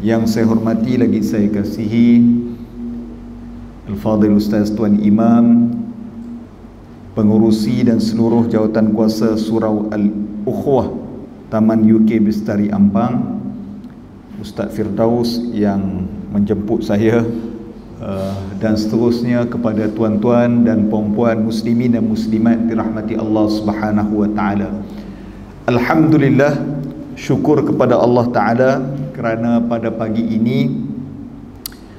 Yang saya hormati lagi saya kasihi Al-Fadhil Ustaz Tuan Imam, pengurusi dan seluruh jawatan kuasa Surau Al-Ukhwah Taman UK Bestari Ampang, Ustaz Firdaus yang menjemput saya, dan seterusnya kepada tuan-tuan dan puan-puan muslimin dan muslimat dirahmati Allah Subhanahu wa taala. Alhamdulillah, syukur kepada Allah taala kerana pada pagi ini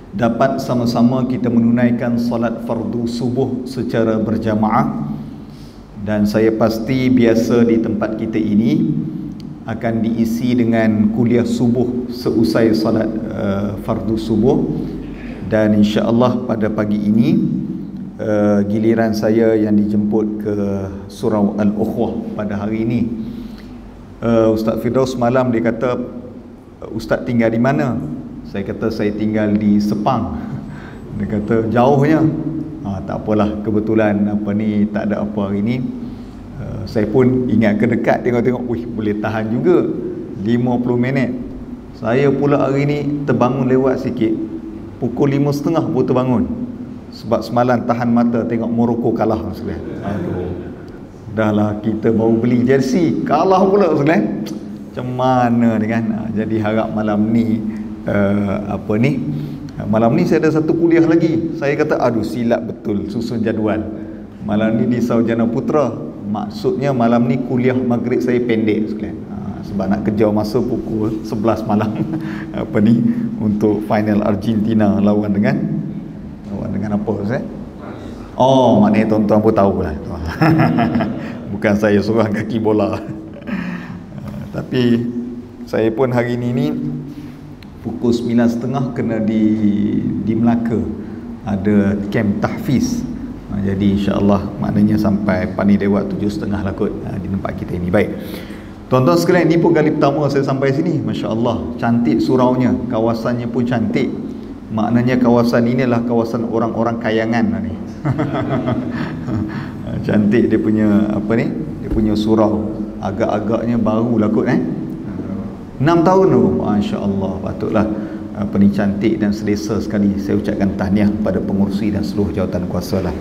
dapat sama-sama kita menunaikan solat fardu subuh secara berjamaah, dan saya pasti biasa di tempat kita ini akan diisi dengan kuliah subuh seusai solat fardu subuh. Dan insya-Allah pada pagi ini giliran saya yang dijemput ke Surau Al-Ukhwah pada hari ini. Ustaz Firdaus malam dia kata, Ustaz tinggal di mana? Saya kata saya tinggal di Sepang. Dia kata jauhnya. Tak apalah, kebetulan tak ada apa hari ni. Saya pun ingat ke dekat, tengok-tengok, boleh tahan juga 50 minit. Saya pula hari ni terbangun lewat sikit, pukul 5.30 baru terbangun, sebab semalam tahan mata tengok Morocco kalah sekalian. Aduh, dah lah kita baru beli jersey kalah pula sekalian. Macam mana ni kan. Jadi harap malam ni malam ni saya ada satu kuliah lagi. Saya kata aduh silap betul susun jadual. Malam ni di Sarjana Putra. Maksudnya malam ni kuliah maghrib saya pendek sekalian. Sebab nak kejar masa pukul 11 malam untuk final Argentina lawan dengan apa Ustaz? Oh, maknanya tuan-tuan pun tahulah. Bukan saya seorang kaki bola. Tapi saya pun hari ni pukul 9.30 kena di Melaka ada camp tahfiz. Jadi insya-Allah maknanya sampai pani lewat 7.30 lah kot di tempat kita ini. Baik. Tuan-tuan sekalian, ini pun kali pertama saya sampai sini. Masya-Allah, cantik suraunya, kawasannya pun cantik. Maknanya kawasan ini adalah kawasan orang-orang kayangan ni. Cantik dia punya dia punya surau. Agak-agaknya baru lah kot 6 tahun tu. Masya-Allah, patutlah cantik dan selesa sekali. Saya ucapkan tahniah kepada pengurusi dan seluruh jawatan kuasa lah.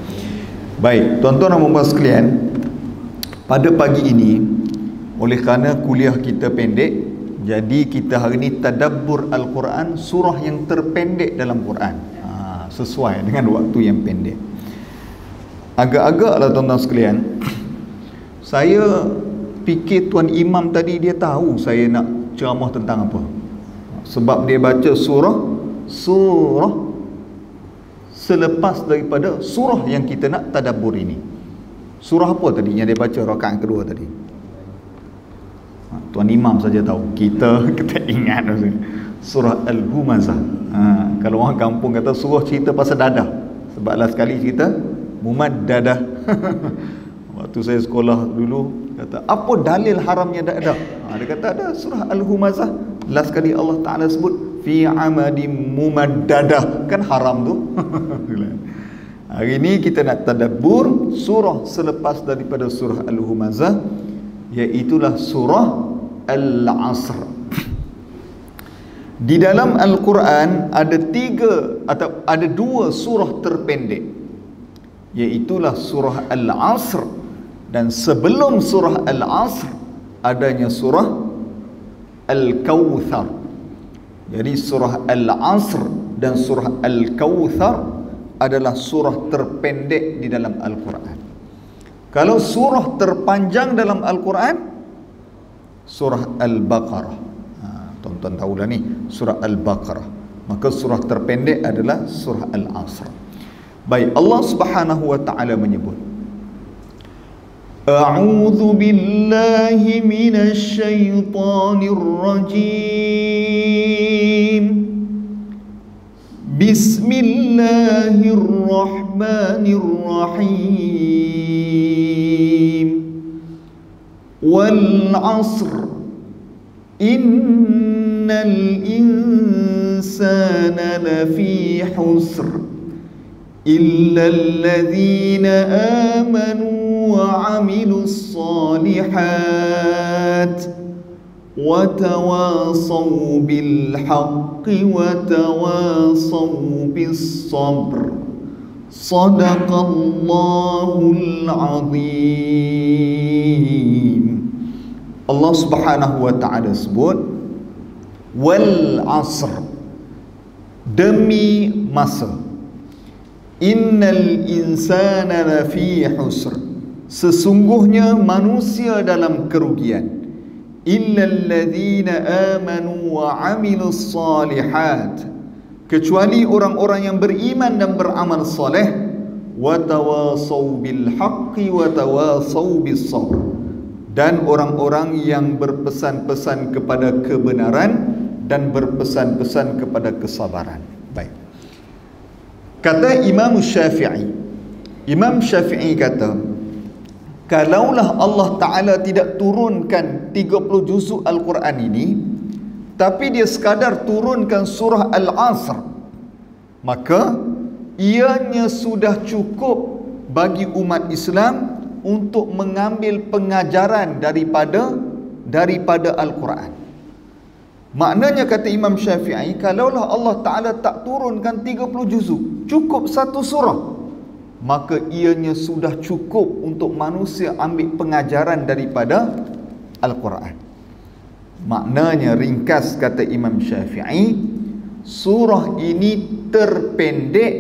Baik, tuan-tuan dan puan-puan sekalian, pada pagi ini oleh kerana kuliah kita pendek, jadi kita hari ini tadabbur Al-Quran, surah yang terpendek dalam Quran, sesuai dengan waktu yang pendek. Agak-agaklah tuan-tuan sekalian, saya fikir Tuan Imam tadi dia tahu saya nak ceramah tentang apa. Sebab dia baca surah selepas daripada surah yang kita nak tadabbur ini. Surah apa tadi yang dia baca rakaat kedua tadi? Tuan Imam saja tahu, kita ingat surah Al-Humazah. Kalau orang kampung kata surah cerita pasal dadah, sebab last kali cerita Mumaddadah. Waktu saya sekolah dulu kata apa dalil haramnya dadah, dia kata ada surah Al-Humazah, last kali Allah Ta'ala sebut fi amadim mumaddadah, kan haram tu. Hari ini kita nak tadabbur surah selepas daripada surah Al-Humazah, iaitulah surah Al-Asr. Di dalam Al-Quran ada dua surah terpendek, iaitulah surah Al-Asr, dan sebelum surah Al-Asr adanya surah Al-Kawthar. Jadi surah Al-Asr dan surah Al-Kawthar adalah surah terpendek di dalam Al-Quran. Kalau surah terpanjang dalam Al-Quran, surah Al-Baqarah. Tuan-tuan tahulah ni, surah Al-Baqarah. Maka surah terpendek adalah surah Al-Asr. Baik, Allah Subhanahu wa taala menyebut, A'udzu billahi minasy syaithanir rajim. Bismillahirrahmanirrahim. Wal 'asr innal insana lafi husr illa alladhina amanu wa 'amilus solihat وتواصوا بالحق وتواصوا بالصبر صدق الله العظيم. Allah Subhanahu wa taala sebut wal asr, demi masa, innal insana lafi husr, sesungguhnya manusia dalam kerugian, illal ladzina amanu wa amilus salihat, kecuali orang-orang yang beriman dan beramal soleh, wa tawasaw bil haqqi wa tawasaw bis sabr, dan orang-orang yang berpesan-pesan kepada kebenaran dan berpesan-pesan kepada kesabaran. Baik. Kata Imam Syafi'i, Imam Syafi'i kata, kalaulah Allah Ta'ala tidak turunkan 30 juzuk Al-Quran ini, tapi dia sekadar turunkan surah Al-Asr, maka ianya sudah cukup bagi umat Islam untuk mengambil pengajaran daripada Al-Quran. Maknanya kata Imam Syafi'i, kalaulah Allah Ta'ala tak turunkan 30 juzuk, cukup satu surah, maka ianya sudah cukup untuk manusia ambil pengajaran daripada Al-Quran. Maknanya, ringkas kata Imam Syafi'i, surah ini terpendek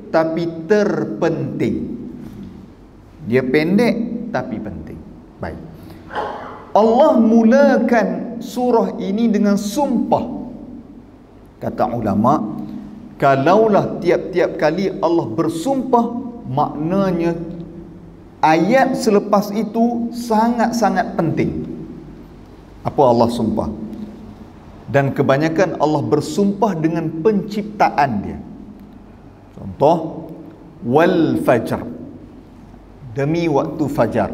tapi terpenting. Dia pendek tapi penting. Baik. Allah mulakan surah ini dengan sumpah. Kata ulama, kalaulah tiap-tiap kali Allah bersumpah, maknanya ayat selepas itu sangat-sangat penting. Apa Allah sumpah? Dan kebanyakan Allah bersumpah dengan penciptaan dia. Contoh, wal fajr, demi waktu fajar.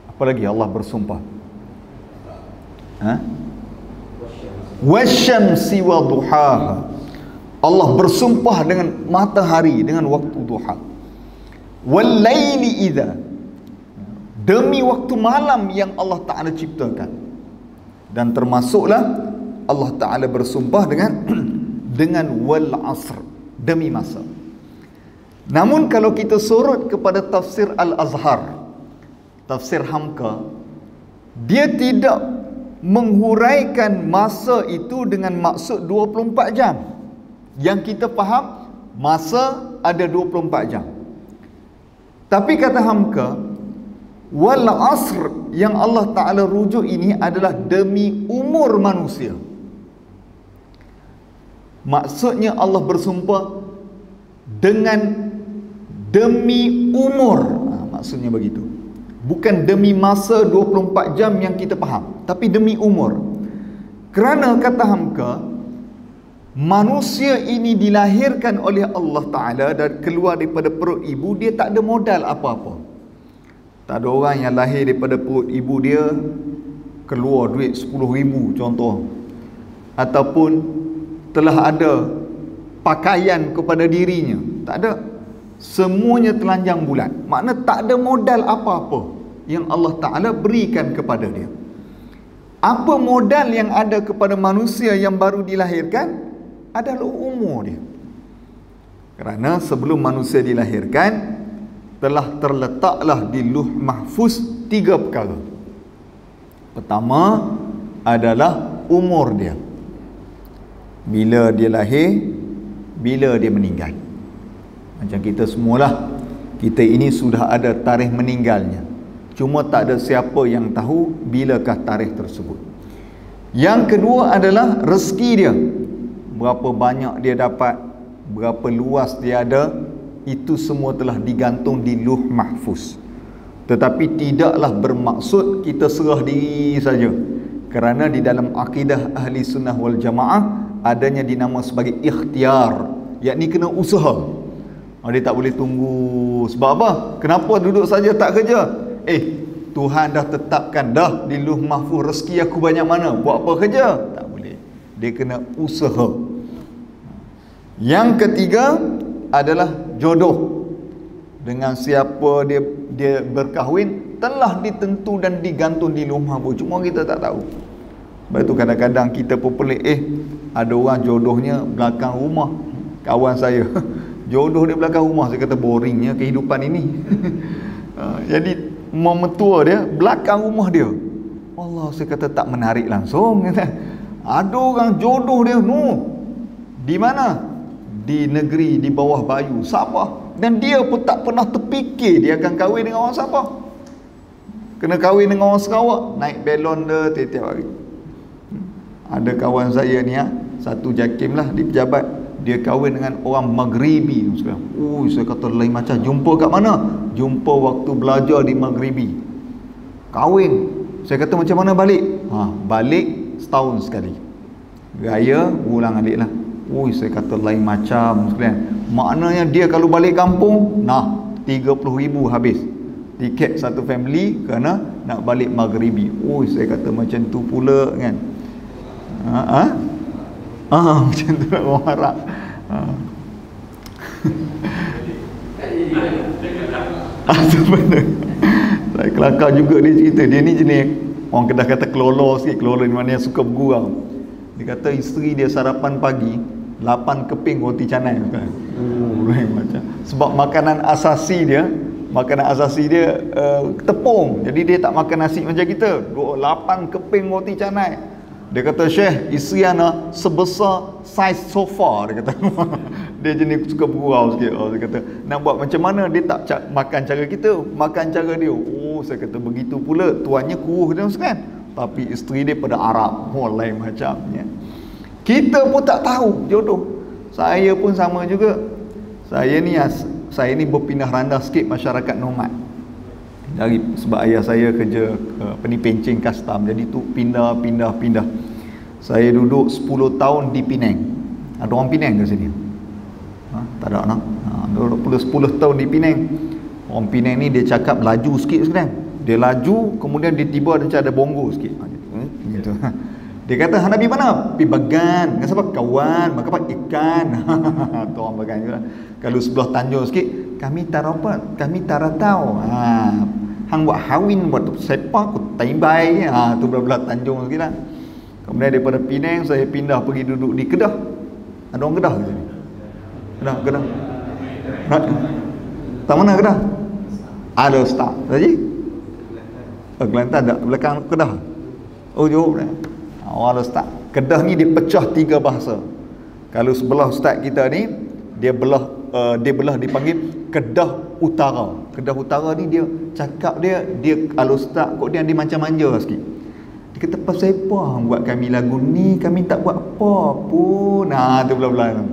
Apa lagi Allah bersumpah? Wasyamsi wa duhaha, Allah bersumpah dengan matahari, dengan waktu duha. Wal laili idza, demi waktu malam yang Allah Ta'ala ciptakan. Dan termasuklah Allah Ta'ala bersumpah dengan wal asr, demi masa. Namun kalau kita sorot kepada tafsir Al-Azhar, tafsir Hamka, dia tidak menghuraikan masa itu dengan maksud 24 jam. Yang kita faham, masa ada 24 jam. Tapi kata Hamka, wal asr yang Allah Ta'ala rujuk ini adalah demi umur manusia. Maksudnya Allah bersumpah dengan demi umur. Maksudnya begitu. Bukan demi masa 24 jam yang kita faham, tapi demi umur. Kerana kata Hamka, manusia ini dilahirkan oleh Allah Ta'ala dan keluar daripada perut ibu, dia tak ada modal apa-apa. Tak ada orang yang lahir daripada perut ibu dia keluar duit 10,000 contoh, ataupun telah ada pakaian kepada dirinya. Tak ada. Semuanya telanjang bulat. Makna tak ada modal apa-apa yang Allah Ta'ala berikan kepada dia. Apa modal yang ada kepada manusia yang baru dilahirkan? Adalah umur dia. Kerana sebelum manusia dilahirkan, telah terletaklah di Lauh Mahfuz 3 perkara. Pertama adalah umur dia. Bila dia lahir, bila dia meninggal. Macam kita semualah, kita ini sudah ada tarikh meninggalnya. Cuma tak ada siapa yang tahu bilakah tarikh tersebut. Yang kedua adalah rezeki dia. Berapa banyak dia dapat, berapa luas dia ada, itu semua telah digantung di Lauh Mahfuz. Tetapi tidaklah bermaksud kita serah diri saja. Kerana di dalam akidah Ahli Sunnah wal Jamaah adanya dinama sebagai ikhtiar, yakni kena usaha. Dia tak boleh tunggu. Sebab apa? Kenapa duduk saja tak kerja? Tuhan dah tetapkan dah di Lauh Mahfuz rezeki aku banyak mana, buat apa kerja? Tak boleh. Dia kena usaha. Yang ketiga adalah jodoh. Dengan siapa dia berkahwin telah ditentu dan digantung di Lauh Mahfuz, cuma kita tak tahu. Sebab tu kadang-kadang kita pun pelik, ada orang jodohnya belakang rumah. Kawan saya jodoh dia belakang rumah. Saya kata boringnya kehidupan ini. Jadi memetua dia belakang rumah dia. Allah, saya kata tak menarik langsung. Ada orang jodoh dia di mana? Di negeri di bawah Bayu, Sabah. Dan dia pun tak pernah terfikir dia akan kahwin dengan orang Sabah. Kena kahwin dengan orang Sarawak, naik belon dia tiap-tiap hari. Ada kawan saya ni satu JAKIM lah di pejabat, dia kahwin dengan orang Maghribi sekarang. Saya kata lain macam. Jumpa kat mana? Jumpa waktu belajar di Maghribi. Kahwin. Saya kata macam mana balik? Balik setahun sekali. Gaya ulang alik lah. Saya kata lain macam sekalian. Maknanya dia kalau balik kampung, 30,000 habis tiket satu family kerana nak balik Maghribi. Saya kata macam tu pula kan. Macam tu nak orang harap. Sebenarnya saya kelakar juga dia cerita. Dia ni jenis orang Kedah kata kelolo sikit. Kelolo di mana yang suka bergurau. Dia kata isteri dia sarapan pagi 8 keping roti canai kan. Macam sebab makanan asasi dia tepung. Jadi dia tak makan nasi macam kita. 8 keping roti canai. Dia kata, Syekh, isteri ana sebesar saiz sofa. Dia kata. Dia jenis suka bergurau sikit. Dia kata, nak buat macam mana? Dia tak makan cara kita, makan cara dia. Saya kata begitu pula. Tuannya kuruh dia kan. Tapi isteri dia pada Arab. Lain macamnya. Kita pun tak tahu jodoh. Saya pun sama juga. Saya ni berpindah randa sikit masyarakat nomad. Sebab ayah saya kerja pencing custom. Jadi tu pindah. Saya duduk 10 tahun di Penang. Ada orang Penang ke sini? Tak ada nak. Duduk 10 tahun di Penang. Orang Penang ni dia cakap laju sikit sekarang. Dia laju, kemudian dia tiba ada bongo sikit. Gitu. Dia kata, "Hang nak pergi mana?" "Pergi Bagan." "Dengan siapa?" "Kawan." "Makan apa?" "Ikan." Tu orang Bagan juga. Kalau sebelah Tanjung sikit, "Kami tarapat, kami taratau." Hang buat hawin, buat sepak, taibai. Tu belah-belah Tanjung sikit lah. Kemudian daripada Penang, saya pindah pergi duduk di Kedah. Ada orang Kedah ke sini? Kedah. Tak mana Kedah? Ada Ustaz. Tadi? Kelantan ada. Belakang Kedah. Johor. Orang Ustaz. Kedah ni dia pecah 3 bahasa. Kalau sebelah Ustaz kita ni, dia belah dipanggil Kedah Utara. Kedah Utara ni dia cakap dia kalau Ustaz kok dia macam manja sikit. Dia kata, "Pasal apa hang buat kami lagu ni? Kami tak buat apa pun." Tu belah-belah.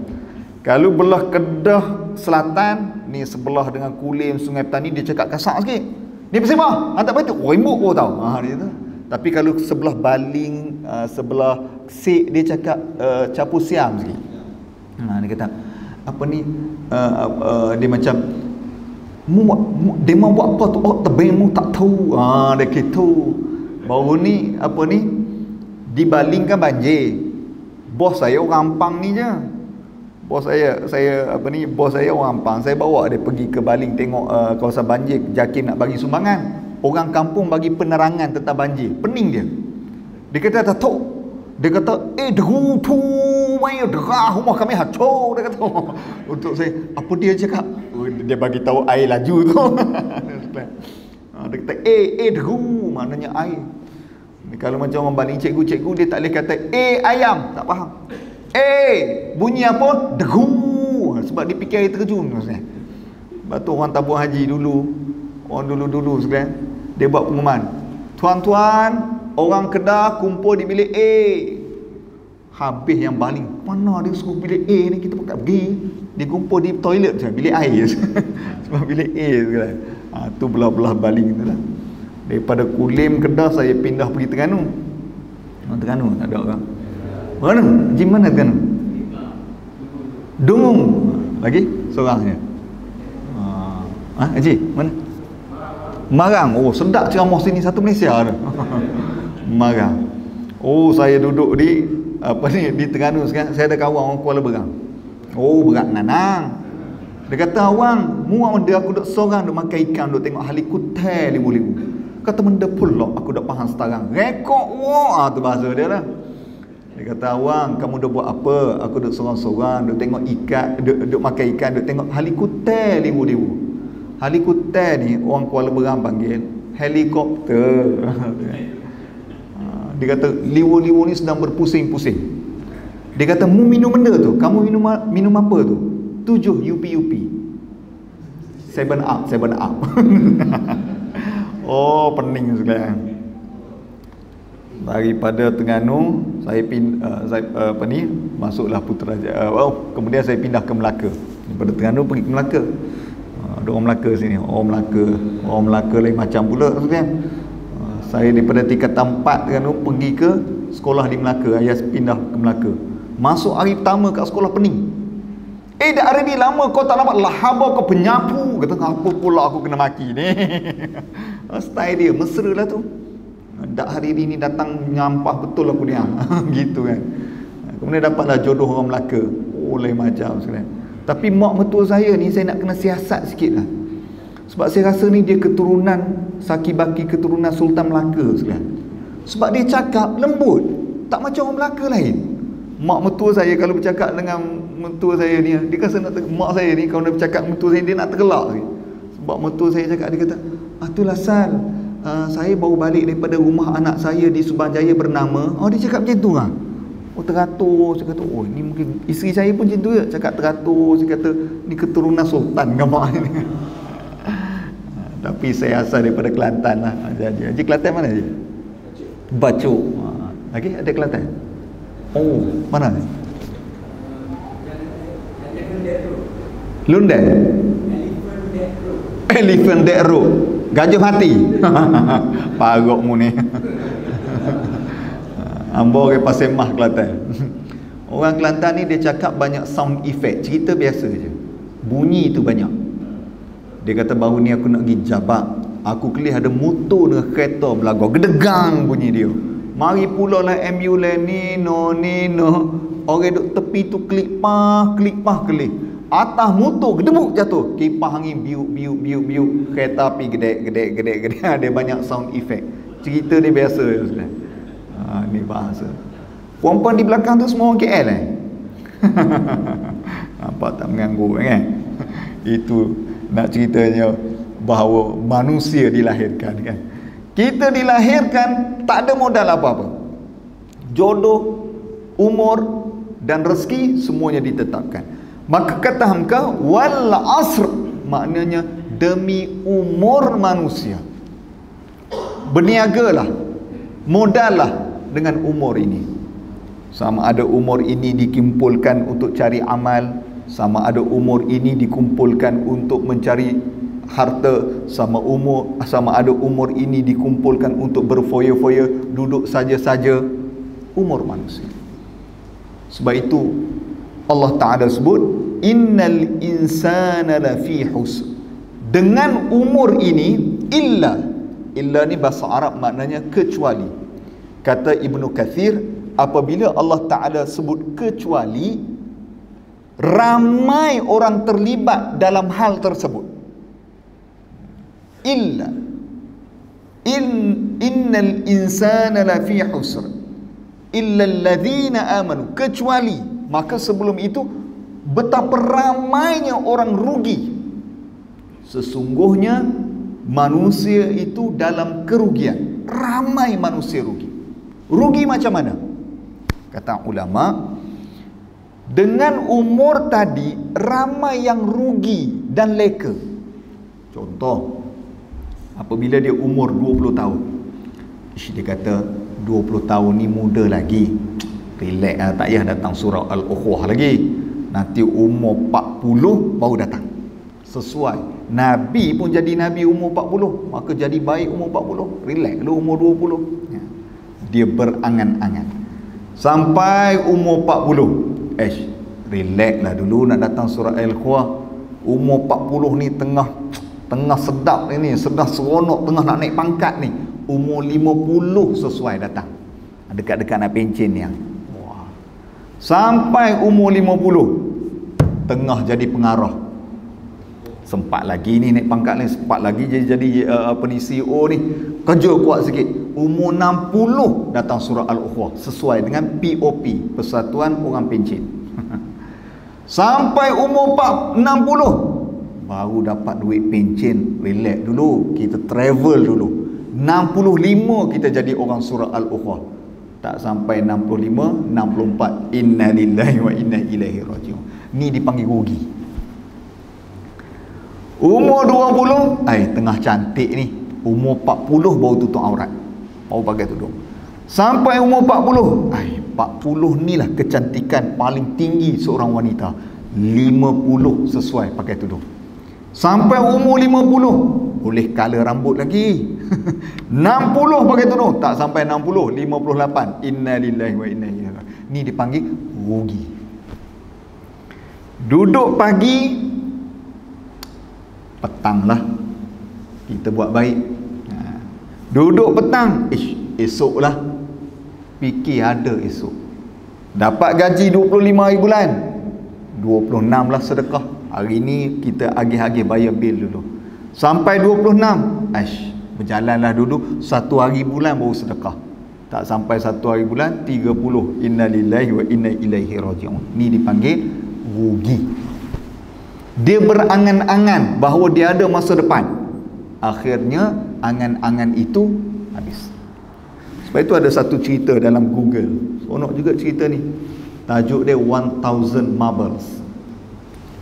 Kalau belah Kedah Selatan ni sebelah dengan Kulim, Sungai Petani, dia cakap kasar sikit. Dia pasal apa? Hang tak betul. Rembuk kau tahu. Dia tu. Tapi kalau sebelah Baling, sebelah Sik, dia cakap capu siam sikit. Dia kata apa ni, dia macam dia mau buat apa tu, tebing mu tak tahu. Dia gitu. Baru ni apa ni, di Baling kan banjir. Bos saya orang Ampang ni je. Bos saya orang Ampang. Saya bawa dia pergi ke Baling tengok kawasan banjir. JAKIM nak bagi sumbangan. Orang kampung bagi penerangan tentang banjir. Pening dia. Dia kata tak tahu. Dia kata, deru tu mai derah rumah kami hancur. Dia kata. Untuk saya, apa dia cakap? Dia bagi tahu air laju tu. Dia kata, deru maknanya air. Kalau macam orang Baling cikgu-cikgu, dia tak boleh kata ayam, tak faham. Bunyi apa? Deru. Sebab dia fikir air terjun maksudnya. Sebab tu orang tabung haji dulu, orang dulu sekarang, dia buat pengumuman, "Tuan-tuan, orang Kedah kumpul di bilik A." Habis yang Baling, mana dia suruh bilik A ni, kita pun tak pergi. Dia kumpul di toilet je, bilik air. Sebab bilik A sekarang. Tu belah-belah Baling tu lah. Daripada Kulim Kedah saya pindah pergi Terengganu. Terengganu ada orang. Mana? Di mana Terengganu? Dungung. Lagi seorang je. Haji, mana? Marang. Sedap ceramah sini, satu Malaysia tu. Marang. Saya duduk di di Terengganu sekarang. Saya ada kawan orang Kuala Berang. Berat nanang. Dia kata, "Awang, mu dia aku duduk seorang duduk makan ikan, duduk tengok halikutai 5,000. Kata benda pula aku dah faham sekarang. Rekod wah tu bahasa dia lah. Dia kata, "Awang, kamu dah buat apa?" Aku duduk sorang-sorang, duduk tengok ikan, duduk makan ikan, duduk tengok helikopter liwu-liwu. Helikopter ni orang Kuala Berang panggil helikopter. Dia kata liwu-liwu ni sedang berpusing-pusing. Dia kata, "Mu minum benda tu, kamu minum apa tu?" 7 UP. 7 up. Oh, pening sekarang. Daripada Terengganu saya masuklah Putrajaya. Kemudian saya pindah ke Melaka. Daripada Terengganu pergi ke Melaka. Ada orang Melaka sini. Orang Melaka lain macam pula sekarang. Saya daripada tingkatan 4 Terengganu pergi ke sekolah di Melaka. Ayah pindah ke Melaka. Masuk hari pertama kat sekolah pening. Dah hari ni lama kau tak dapat lahaba kau penyapu. Kata, apa pula aku kena maki ni. Style dia mesra lah tu. Dak hari ni datang nyampah betul aku dia. Gitu kan. Kemudian dapatlah jodoh orang Melaka. Lain macam sekarang. Tapi mak mertua saya ni saya nak kena siasat sikit lah. Sebab saya rasa ni dia keturunan Saki-Baki, keturunan Sultan Melaka sekarang. Sebab dia cakap lembut, tak macam orang Melaka lain. Mak mertua saya kalau bercakap dengan mertua saya ni, dia rasa nak mak saya ni kalau dia bercakap dengan mertua saya, dia nak tergelak. Sebab mertua saya cakap, dia kata, "Itulah Sal, saya baru balik daripada rumah anak saya di Subang Jaya bernama." Dia cakap macam tu lah. Teratur. Saya kata, ni mungkin isteri saya pun macam tu ya. Cakap teratur. Saya kata, ni keturunan sultan gambar ni. Tapi saya asal daripada Kelantan lah. Haji Kelantan mana je? Bacok. Lagi ada Kelantan? Mana ni? Lundan? Elephant Dead Road. Gajah Mati. Parok mu ni. Ambo ke Pasir Mah Kelantan. Orang Kelantan ni dia cakap banyak sound effect. Cerita biasa je. Bunyi tu banyak. Dia kata, "Baru ni aku nak pergi Jabak. Aku kelih ada motor dengan kereta berlagu. Gedegang bunyi dia. Mari pula lah ambulans Nino. Orang duduk tepi tu klik pah kelih. Atas motor gedebuk jatuh. Kipas angin biuk. Kereta api gedek. Dia banyak sound effect. Cerita dia biasa je. Ni bahasa. Perempuan di belakang tu semua orang KL Nampak tak mengganggu kan? Itu nak ceritanya bahawa manusia dilahirkan kan. Kita dilahirkan tak ada modal apa-apa. Jodoh, umur dan rezeki semuanya ditetapkan. Maka kata Hamka, wal asr, maknanya demi umur manusia. Berniagalah, modallah dengan umur ini. Sama ada umur ini dikumpulkan untuk cari amal, sama ada umur ini dikumpulkan untuk mencari harta, sama ada umur ini dikumpulkan untuk berfoya-foya, duduk saja-saja. Umur manusia. Sebab itu Allah Ta'ala sebut, innal insana lafi husn. Dengan umur ini, illa ni bahasa Arab maknanya kecuali. Kata Ibnu Kathir, apabila Allah Ta'ala sebut kecuali, ramai orang terlibat dalam hal tersebut. Illa innal insana lafi husr illa alladhina amanu, kecuali, maka sebelum itu betapa ramainya orang rugi. Sesungguhnya manusia itu dalam kerugian. Ramai manusia rugi. Rugi macam mana? Kata ulama, dengan umur tadi ramai yang rugi dan leka. Contoh, apabila dia umur 20 tahun, dia kata 20 tahun ni muda lagi, relax lah, tak payah datang surau Al-Ukhuwah lagi, nanti umur 40 baru datang. Sesuai Nabi pun jadi Nabi umur 40, maka jadi baik umur 40, relax dulu umur 20. Dia berangan-angan sampai umur 40, relax lah dulu nak datang surau Al-Ukhuwah. Umur 40 ni tengah sedap ni, sedang seronok, tengah nak naik pangkat ni. Umur 50 sesuai datang, dekat-dekat nak pencen ni. Sampai umur 50 tengah jadi pengarah. sempat lagi ni naik pangkat ni, sempat lagi jadi apa ni, CEO ni, kerja kuat sikit. Umur 60 datang surah Al-Ukhuwah sesuai dengan POP, Persatuan Orang Pencen. Sampai umur 60 baru dapat duit pencen, relax dulu, kita travel dulu. 65 kita jadi orang surah Al-Ukhuwah. Tak sampai 65, 64 inna lillahi wa inna ilaihi raji'un. Ni dipanggil rugi. Umur 20, tengah cantik ni. Umur 40 baru tutup aurat, baru pakai tudung. Sampai umur 40, 40 ni lah kecantikan paling tinggi seorang wanita. 50 sesuai pakai tudung. Sampai umur 50 boleh color rambut lagi. 60 pakai tudung, tak sampai 60, 58 inna lillahi wa inna ilaihi raji'un. Ni dipanggil rugi. Duduk pagi, petang lah kita buat baik. Duduk petang, esok lah fikir ada esok. Dapat gaji 25 hari bulan, 26 lah sedekah. Hari ni kita agih-agih bayar bil dulu. Sampai 26, berjalanlah dulu, 1 hari bulan baru sedekah. Tak sampai 1 hari bulan, 30 inna lillahi wa inna ilaihi raji'un. Ni dipanggil rugi. Dia berangan-angan bahawa dia ada masa depan, akhirnya angan-angan itu habis. Sebab itu ada satu cerita dalam Google, seronok juga cerita ni. Tajuk dia 1000 Marbles.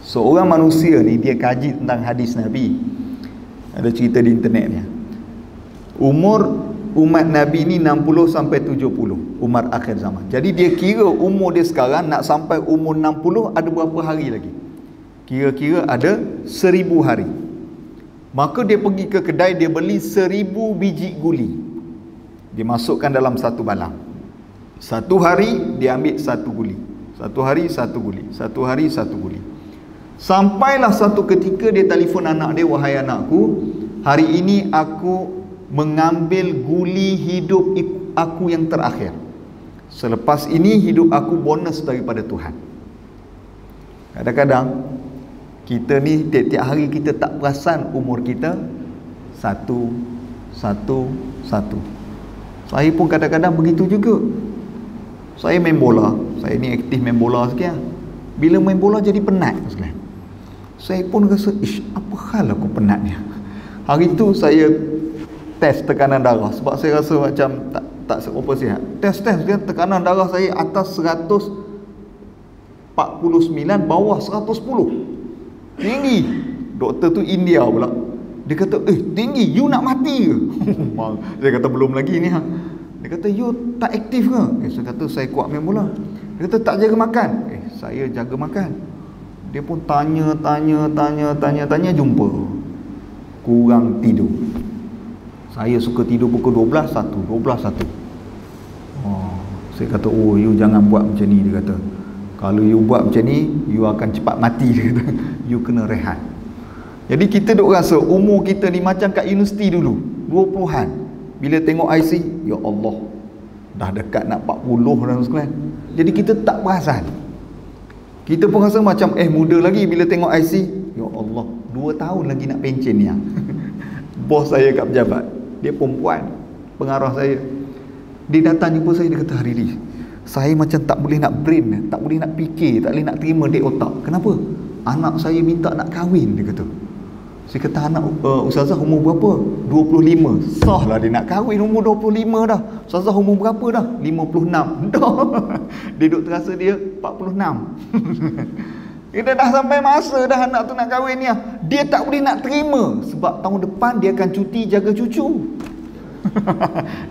Seorang manusia ni, dia kaji tentang hadis Nabi. Ada cerita di internet ni. Umur umat Nabi ni 60 sampai 70, umat akhir zaman. Jadi dia kira umur dia sekarang nak sampai umur 60 ada berapa hari lagi? Kira-kira ada 1000 hari. Maka dia pergi ke kedai, dia beli 1000 biji guli. Dia masukkan dalam satu balang. Satu hari dia ambil satu guli. Satu hari satu guli. Satu hari satu guli. Sampailah satu ketika dia telefon anak dia, wahai anakku, hari ini aku mengambil guli hidup aku yang terakhir. Selepas ini hidup aku bonus daripada Tuhan. Kadang-kadang kita ni tiap-tiap hari kita tak perasan umur kita satu. Saya pun kadang-kadang begitu juga. Saya main bola, saya ni aktif main bola sekian. Bila main bola jadi penat sekalian. Saya pun rasa, apa hal aku penat ni. Hari tu saya test tekanan darah sebab saya rasa macam tak seberapa sihat. Test dia, tekanan darah saya atas 149, bawah 110. Tinggi. Doktor tu India pula. Dia kata, tinggi, you nak mati ke? Saya kata belum lagi ni. Dia kata, you tak aktif ke? Saya kata, saya kuat main bola. Dia kata, tak jaga makan. Saya jaga makan. Dia pun tanya, jumpa. Kurang tidur. Saya suka tidur pukul 12, 1. Saya kata, you jangan buat macam ni. Dia kata, kalau you buat macam ni, you akan cepat mati. Dia kata, you kena rehat. Jadi kita duk rasa umur kita ni macam kat universiti dulu, 20-an. Bila tengok IC, ya Allah, dah dekat nak 40 dan sekalian. Jadi kita tak perasan. Kita pun rasa macam muda lagi. Bila tengok IC, ya Allah, 2 tahun lagi nak pencen ni. Bos saya kat pejabat, dia perempuan, pengarah saya. Dia datang jumpa saya, dia kata, Harili, saya macam tak boleh nak brain, tak boleh nak fikir, tak boleh nak terima dek otak. Kenapa? Anak saya minta nak kahwin, dia kata. Saya kata, anak Ustazah umur berapa? 25. Sah lah dia nak kahwin umur 25 dah. Ustazah umur berapa dah? 56. Dah. Dia duk terasa dia 46. Kita dah sampai masa dah anak tu nak kahwin ni. Dia tak boleh nak terima sebab tahun depan dia akan cuti jaga cucu.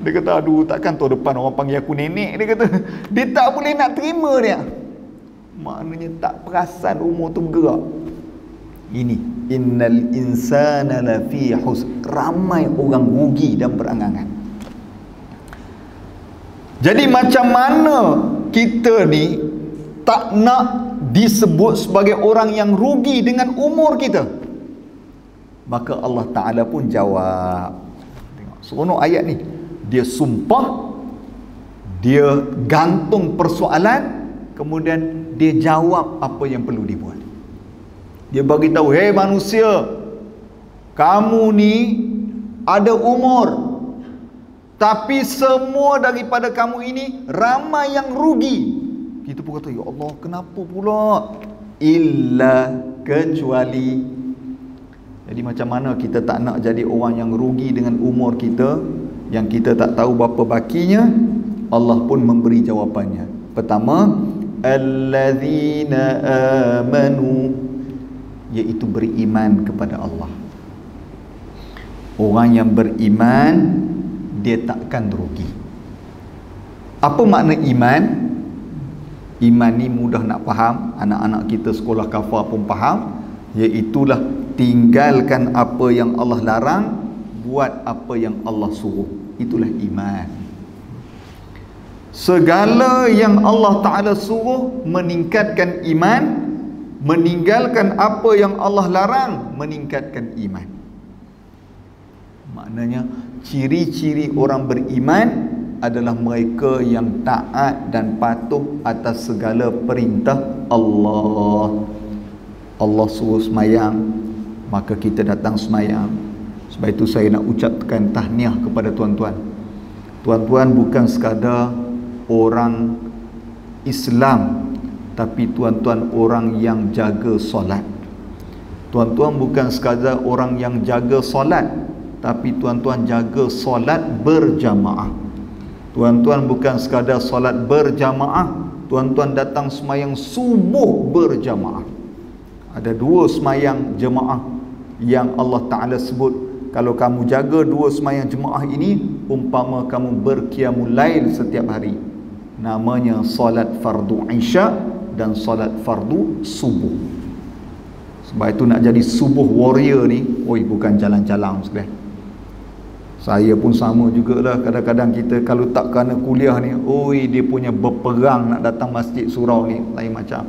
Dia kata, aduh, takkan tahun depan orang panggil aku nenek. Dia kata, dia tak boleh nak terima dia. Maknanya tak perasan umur tu bergerak. Ini, innal insana lafi khusr. Ramai orang rugi dan berangan-angan. Jadi macam mana kita ni tak nak disebut sebagai orang yang rugi dengan umur kita? Maka Allah Ta'ala pun jawab. Tengok, seronok ayat ni. Dia sumpah, dia gantung persoalan, kemudian dia jawab apa yang perlu dibuat. Dia bagi tahu, "Hei manusia, kamu ni ada umur, tapi semua daripada kamu ini ramai yang rugi." Kita pun kata, "Ya Allah, kenapa pula?" Illa, kecuali. Jadi macam mana kita tak nak jadi orang yang rugi dengan umur kita, yang kita tak tahu berapa bakinya? Allah pun memberi jawapannya. Pertama, allazina amanu, iaitu beriman kepada Allah. Orang yang beriman, dia takkan rugi. Apa makna iman? Iman ni mudah nak faham, anak-anak kita sekolah kafar pun faham, iaitulah tinggalkan apa yang Allah larang, buat apa yang Allah suruh. Itulah iman. Segala yang Allah Ta'ala suruh meningkatkan iman, meninggalkan apa yang Allah larang meningkatkan iman. Maknanya ciri-ciri orang beriman adalah mereka yang taat dan patuh atas segala perintah Allah. Allah suruh semayang, maka kita datang semayang. Sebab itu saya nak ucapkan tahniah kepada tuan-tuan. Tuan-tuan bukan sekadar orang Islam, tapi tuan-tuan orang yang jaga solat. Tuan-tuan bukan sekadar orang yang jaga solat, tapi tuan-tuan jaga solat berjamaah. Tuan-tuan bukan sekadar solat berjamaah, tuan-tuan datang semayang subuh berjamaah. Ada dua semayang jemaah yang Allah Ta'ala sebut, kalau kamu jaga dua semayang jemaah ini, umpama kamu berqiyamul lail setiap hari. Namanya solat fardu isya dan solat fardu subuh. Sebab itu nak jadi subuh warrior ni, bukan jalan-jalan sekalian. Saya pun sama jugalah. Kadang-kadang kita kalau tak kerana kuliah ni, dia punya berperang nak datang masjid surau ni lain macam.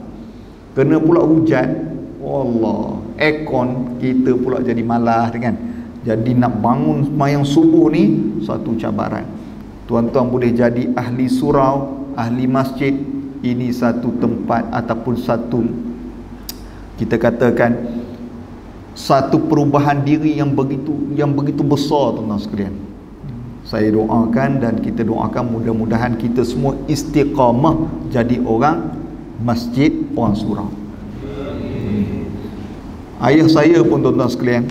Kena pula hujan, Allah, aircon, kita pula jadi malas kan. Jadi nak bangun sembahyang subuh ni satu cabaran. Tuan-tuan boleh jadi ahli surau, ahli masjid. Ini satu tempat ataupun satu, kita katakan, satu perubahan diri yang begitu besar, tuan-tuan sekalian. Saya doakan dan kita doakan mudah-mudahan kita semua istiqamah jadi orang masjid, orang surau. Ayah saya pun, tuan-tuan sekalian,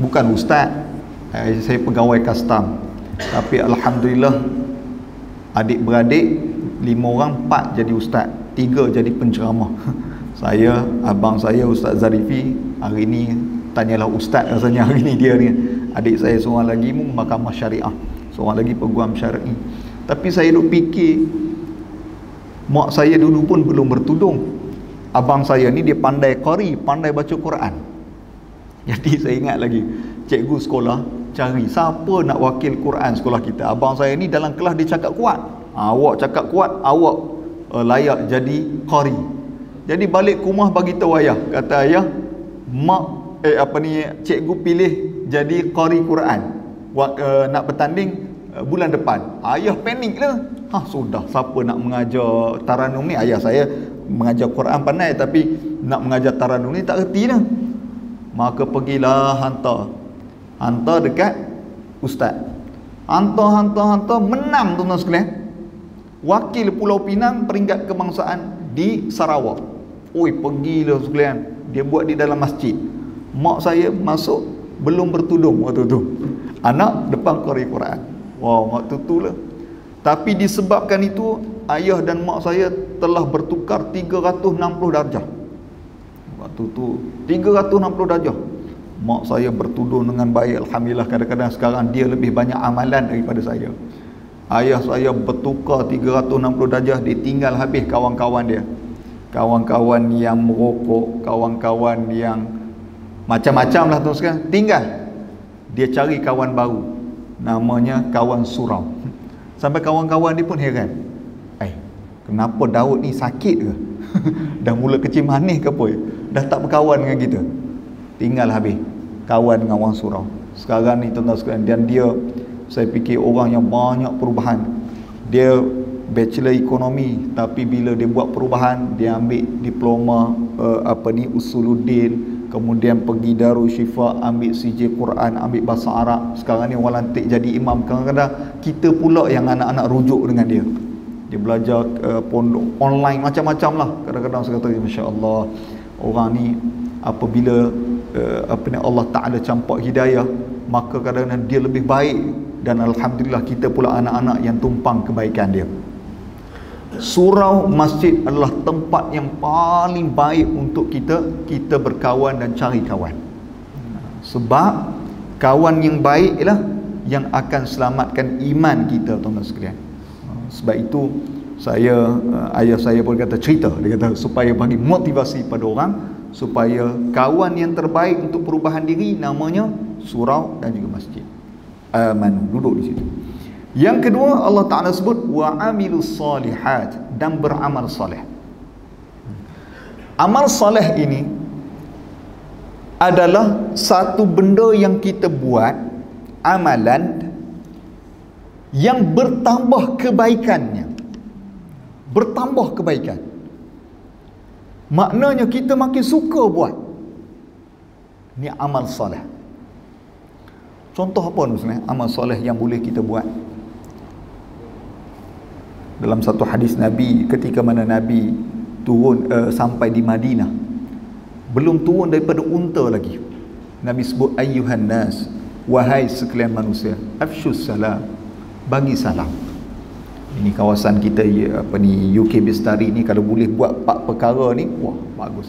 bukan ustaz. Saya pegawai custom. Tapi alhamdulillah, adik-beradik 5 orang, 4 jadi ustaz, 3 jadi penceramah. Saya, abang saya Ustaz Zarifi, hari ni tanyalah ustaz rasanya hari ni dia ni. Adik saya seorang lagi mahkamah syariah, seorang lagi peguam syar'i. Tapi saya duk fikir, mak saya dulu pun belum bertudung. Abang saya ni dia pandai qari, pandai baca Quran. Jadi saya ingat lagi, cikgu sekolah cari siapa nak wakil Quran sekolah kita. Abang saya ni dalam kelas dia cakap kuat. Awak cakap kuat, awak layak jadi qari. Jadi balik ke rumah bagi tahu ayah, kata ayah, cikgu pilih jadi qari Quran nak bertanding bulan depan. Ayah panik lah. Sudah, siapa nak mengajar taranum ni? Ayah saya mengajar Quran pandai, tapi nak mengajar taranum ni tak reti lah. Maka pergilah hantar dekat ustaz. Hantar menang, tuan-tuan sekalian. Wakil Pulau Pinang peringkat kebangsaan di Sarawak. Pergilah sekalian. Dia buat di dalam masjid. Mak saya masuk belum bertudung waktu tu. Anak depan qari Quran. Waktu tu lah. Tapi disebabkan itu, ayah dan mak saya telah bertukar 360 darjah. Waktu tu 360 darjah. Mak saya bertudung dengan baik, alhamdulillah. Kadang-kadang sekarang dia lebih banyak amalan daripada saya. Ayah saya bertukar 360 darjah. Dia tinggal habis kawan-kawan dia, kawan-kawan yang merokok, kawan-kawan yang macam-macam lah, tuan sekalian. Tinggal dia cari kawan baru, namanya kawan surau. Sampai kawan-kawan dia pun heran, kenapa Daud ni sakit ke? Dah mula kecil manis ke apa? Dah tak berkawan dengan kita. Tinggal habis kawan dengan orang surau. Sekarang ni, tuan-tuan sekalian, dan dia, saya fikir orang yang banyak perubahan. Dia bachelor ekonomi, tapi bila dia buat perubahan, dia ambil diploma Usuluddin, kemudian pergi Darul Syifa, ambil CJ Quran, ambil bahasa Arab, sekarang ni orang lantik jadi imam. Kadang-kadang kita pula yang anak-anak rujuk dengan dia. Dia belajar pondok online macam-macam lah. Kadang-kadang saya kata, Masya Allah, orang ni apabila Allah Ta'ala campak hidayah, maka kadang-kadang dia lebih baik. Dan Alhamdulillah kita pula anak-anak yang tumpang kebaikan dia. Surau masjid adalah tempat yang paling baik untuk kita berkawan dan cari kawan. Sebab kawan yang baik ialah yang akan selamatkan iman kita, tuan-tuan sekalian. Sebab itu ayah saya pun kata, cerita, dia kata supaya bagi motivasi pada orang, supaya kawan yang terbaik untuk perubahan diri namanya surau dan juga masjid. Aman, duduk di situ. Yang kedua, Allah Ta'ala sebut wa amilus salihat, dan beramal soleh. Amal soleh ini adalah satu benda yang kita buat, amalan yang bertambah kebaikannya. Bertambah kebaikan. Maknanya kita makin suka buat. Ini amal soleh. Contoh apa sebenarnya amal soleh yang boleh kita buat? Dalam satu hadis Nabi, ketika mana Nabi turun sampai di Madinah, belum turun daripada unta lagi, Nabi sebut, ayyuhan nas, wahai sekalian manusia, afshus salam, bagi salam. Ini kawasan kita UK Bestari ni, kalau boleh buat 4 perkara ni, wah bagus.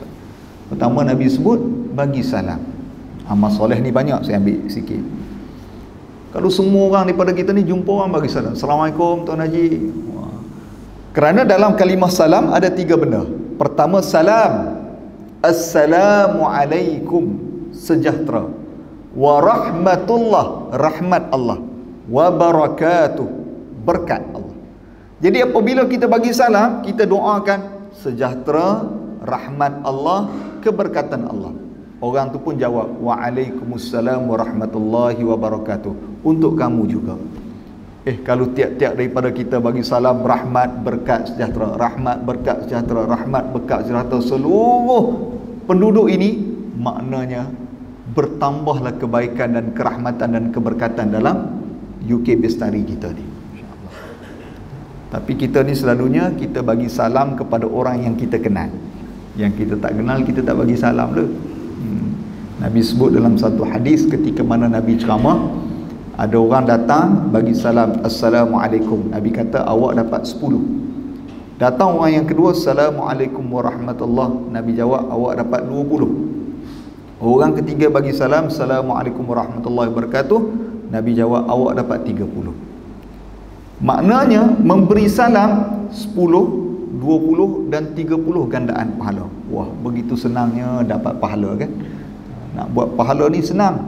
Pertama Nabi sebut bagi salam. Amal soleh ni banyak, saya ambil sikit. Kalau semua orang daripada kita ni jumpa orang bagi salam, Assalamualaikum Tuan Haji. Kerana dalam kalimah salam ada 3 benda. Pertama, salam, Assalamualaikum, sejahtera. Wa rahmatullah, rahmat Allah. Wa barakatuh, berkat Allah. Jadi apabila kita bagi salam, kita doakan sejahtera, rahmat Allah, keberkatan Allah. Orang tu pun jawab, Waalaikumsalam warahmatullahi wabarakatuh, untuk kamu juga. Kalau tiap-tiap daripada kita bagi salam, rahmat, berkat, sejahtera, rahmat, berkat, sejahtera, rahmat, berkat, sejahtera, seluruh penduduk ini, maknanya bertambahlah kebaikan dan kerahmatan dan keberkatan dalam UK Bestari kita ni. Tapi kita ni selalunya kita bagi salam kepada orang yang kita kenal. Yang kita tak kenal, kita tak bagi salam tu. Nabi sebut dalam satu hadis, ketika mana Nabi ceramah, ada orang datang bagi salam, Assalamualaikum. Nabi kata, awak dapat 10. Datang orang yang kedua, Assalamualaikum warahmatullahi. Nabi jawab, awak dapat 20. Orang ketiga bagi salam, Assalamualaikum warahmatullahi wabarakatuh. Nabi jawab, awak dapat 30. Maknanya memberi salam 10, 20 dan 30 gandaan pahala. Wah, begitu senangnya dapat pahala kan. Nak buat pahala ni senang,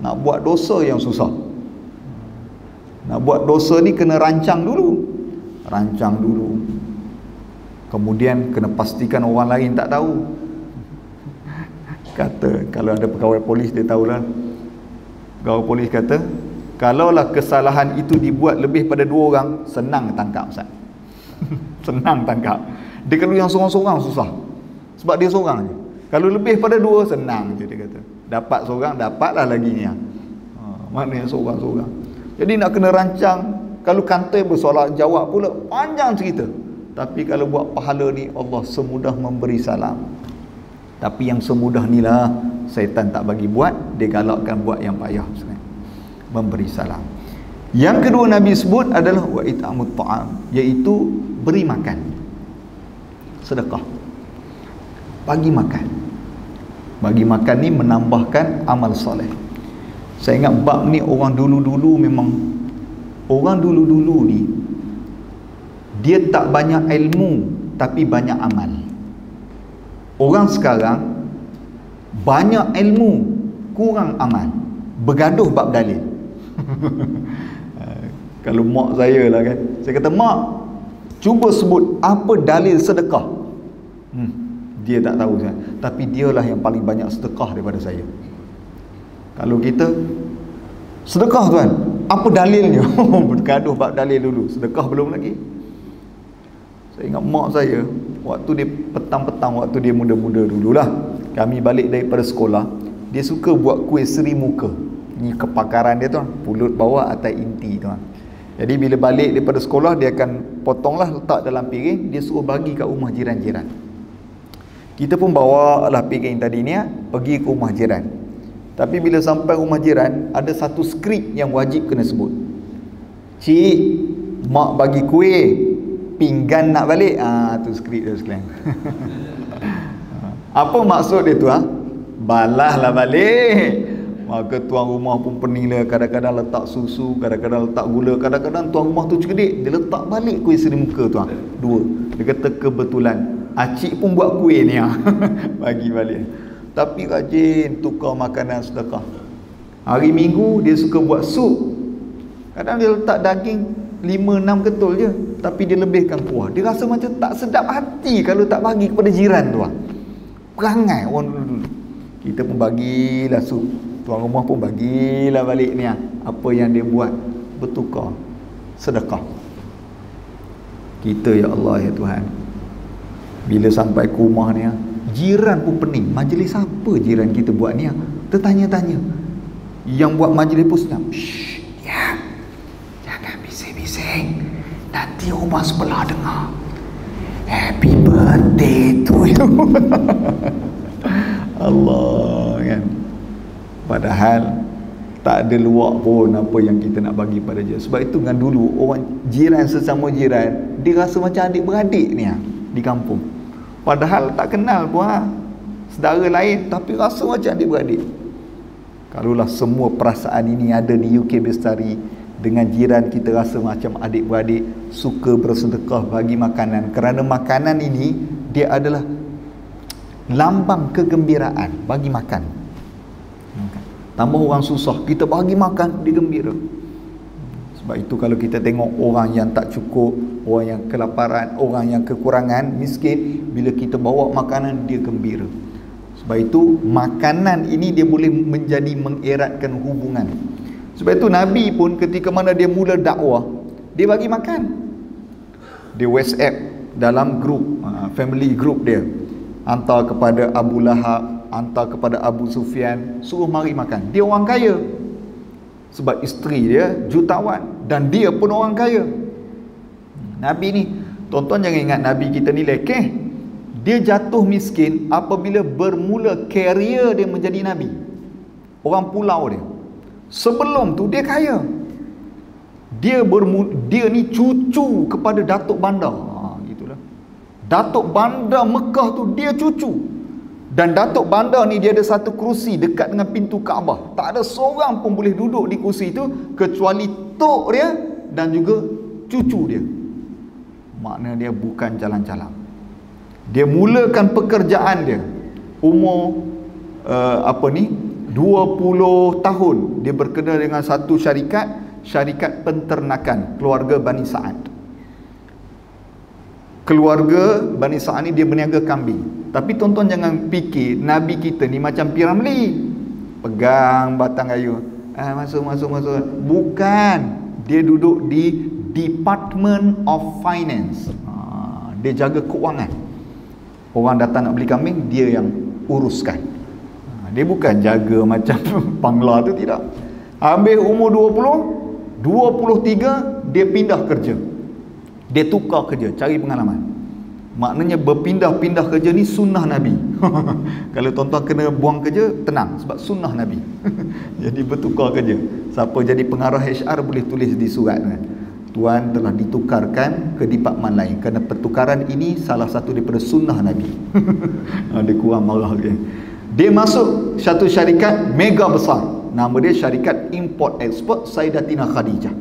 nak buat dosa yang susah. Nak buat dosa ni kena rancang dulu. Rancang dulu. Kemudian kena pastikan orang lain tak tahu. Kata, kalau ada pegawai polis, dia tahulah. Pegawai polis kata, kalaulah kesalahan itu dibuat lebih pada 2 orang, senang tangkap Ustaz. Senang tangkap. Dia kalau yang seorang-seorang susah. Sebab dia seorang je. Kalau lebih pada 2, senang je dia kata. Dapat seorang, dapatlah lagi ni. Maknanya seorang-seorang. Jadi nak kena rancang. Kalau kantor bersoalan jawab pula, panjang cerita. Tapi kalau buat pahala ni, Allah semudah memberi salam. Tapi yang semudah ni lah syaitan tak bagi buat, dia galakkan buat yang payah sebenarnya. Memberi salam. Yang kedua Nabi sebut adalah wa it'amut ta'am, iaitu beri makan. Sedekah. Bagi makan. Bagi makan ni menambahkan amal soleh. Saya ingat bab ni orang dulu-dulu memang, orang dulu-dulu ni dia tak banyak ilmu tapi banyak amal. Orang sekarang banyak ilmu, kurang amal, bergaduh bab dalil. Kalau mak saya lah kan, saya kata, mak, cuba sebut apa dalil sedekah. Dia tak tahu saya. Tapi dialah yang paling banyak sedekah daripada saya. Kalau kita sedekah tuan, apa dalilnya? Bergaduh bab dalil dulu, sedekah belum lagi. Saya ingat mak saya, waktu dia petang-petang, waktu dia muda-muda dululah, kami balik daripada sekolah, dia suka buat kuih seri muka. Ni kepakaran dia tu, pulut bawah atas inti tu. Jadi bila balik daripada sekolah, dia akan potonglah, letak dalam piring, dia suruh bagi kat rumah jiran-jiran. Kita pun bawa lah piring tadi ni, pergi ke rumah jiran. Tapi bila sampai rumah jiran, ada satu skrip yang wajib kena sebut. Cik, mak bagi kuih, pinggan nak balik. Tu skrip dia sekalian. Apa maksud dia tu? Balahlah balik. Maka tuan rumah pun pening lah. Kadang-kadang letak susu, kadang-kadang letak gula, kadang-kadang tuan rumah tu cerdik, dia letak balik kuih seri muka tu. Dua. Dia kata kebetulan acik pun buat kuih ni. Bagi balik. Tapi rajin tukar makanan sedekah. Hari Minggu dia suka buat sup. Kadang dia letak daging 5-6 ketul je, tapi dia lebihkan kuah. Dia rasa macam tak sedap hati kalau tak bagi kepada jiran tu. Perangai orang dulu. Kita pun bagilah sup. Tuan rumah pun bagilah balik ni apa yang dia buat, bertukar sedekah. Kita, ya Allah, ya Tuhan, bila sampai ke rumah ni, jiran pun pening. Majlis apa jiran kita buat ni? Tertanya-tanya. Yang buat majlis pun senyap. Shh, ya, jangan bising-bising, nanti rumah sebelah dengar. Happy birthday to you. Allah, kan. Padahal tak ada luak pun apa yang kita nak bagi pada dia. Sebab itu kan dulu orang jiran sesama jiran, dia rasa macam adik-beradik ni di kampung. Padahal tak kenal pun saudara lain, tapi rasa macam adik-beradik. Kalaulah semua perasaan ini ada di UK Bestari, dengan jiran kita rasa macam adik-beradik, suka bersedekah bagi makanan. Kerana makanan ini dia adalah lambang kegembiraan, bagi makan. Tambah orang susah, kita bagi makan, dia gembira. Sebab itu kalau kita tengok orang yang tak cukup, orang yang kelaparan, orang yang kekurangan, miskin, bila kita bawa makanan, dia gembira. Sebab itu makanan ini dia boleh menjadi mengeratkan hubungan. Sebab itu Nabi pun ketika mana dia mula dakwah, dia bagi makan. Dia WhatsApp dalam grup, family group dia, hantar kepada Abu Lahab, hantar kepada Abu Sufyan, suruh mari makan. Dia orang kaya, sebab isteri dia jutawan dan dia pun orang kaya. Nabi ni, tuan-tuan jangan ingat Nabi kita ni lekeh. Dia jatuh miskin apabila bermula karier dia menjadi Nabi. Orang pulau dia. Sebelum tu dia kaya. Dia ni cucu kepada Datuk Bandar. Gitulah. Datuk Bandar Mekah tu dia cucu. Dan Datuk Bandar ni dia ada satu kerusi dekat dengan pintu Kaabah. Tak ada seorang pun boleh duduk di kerusi itu kecuali tok dia dan juga cucu dia. Makna dia bukan jalan-jalan. Dia mulakan pekerjaan dia umur 20 tahun. Dia berkenal dengan satu syarikat penternakan keluarga Bani Sa'ad. Keluarga Bani Sa'ad ni dia berniaga kambing. Tapi tuan-tuan jangan fikir Nabi kita ni macam Piramli, pegang batang kayu, masuk. Bukan. Dia duduk di Department of Finance. Dia jaga keuangan. Orang datang nak beli kambing, dia yang uruskan. Dia bukan jaga macam pangla tu, tidak. Habis umur 23 dia pindah kerja. Dia tukar kerja, cari pengalaman. Maknanya berpindah-pindah kerja ni sunnah Nabi. Kalau tuan-tuan kena buang kerja, tenang, sebab sunnah Nabi. Jadi bertukar kerja. Siapa jadi pengarah HR boleh tulis di surat, tuan telah ditukarkan ke departmen lain, kerana pertukaran ini salah satu daripada sunnah Nabi. Dia kurang marah dia. Dia masuk satu syarikat mega besar, nama dia syarikat import export Sayyidatina Khadijah.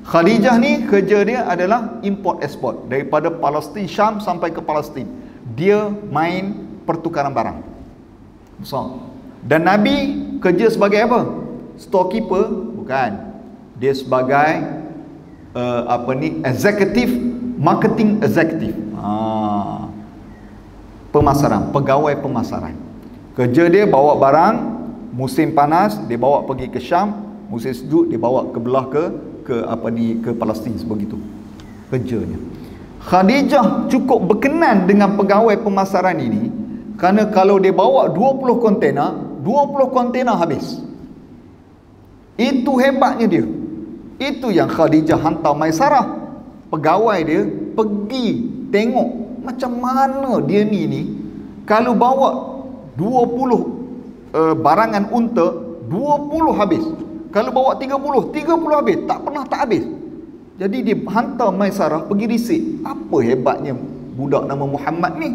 Khadijah ni kerja dia adalah import export daripada Palestin, Syam sampai ke Palestin. Dia main pertukaran barang besar. Dan Nabi kerja sebagai apa? Storekeeper? Bukan. Dia sebagai executive, marketing executive, pemasaran, pegawai pemasaran. Kerja dia bawa barang, musim panas dia bawa pergi ke Syam, musim sejuk dia bawa ke belah ke Palestin, sebegitu kerjanya. Khadijah cukup berkenan dengan pegawai pemasaran ini kerana kalau dia bawa 20 kontena habis. Itu hebatnya dia. Itu yang Khadijah hantar Maisarah, pegawai dia, pergi tengok macam mana dia ni kalau bawa 20 barangan unta, 20 habis. Kalau bawa 30 habis. Tak pernah tak habis. Jadi dia hantar Maisarah pergi risik. Apa hebatnya budak nama Muhammad ni?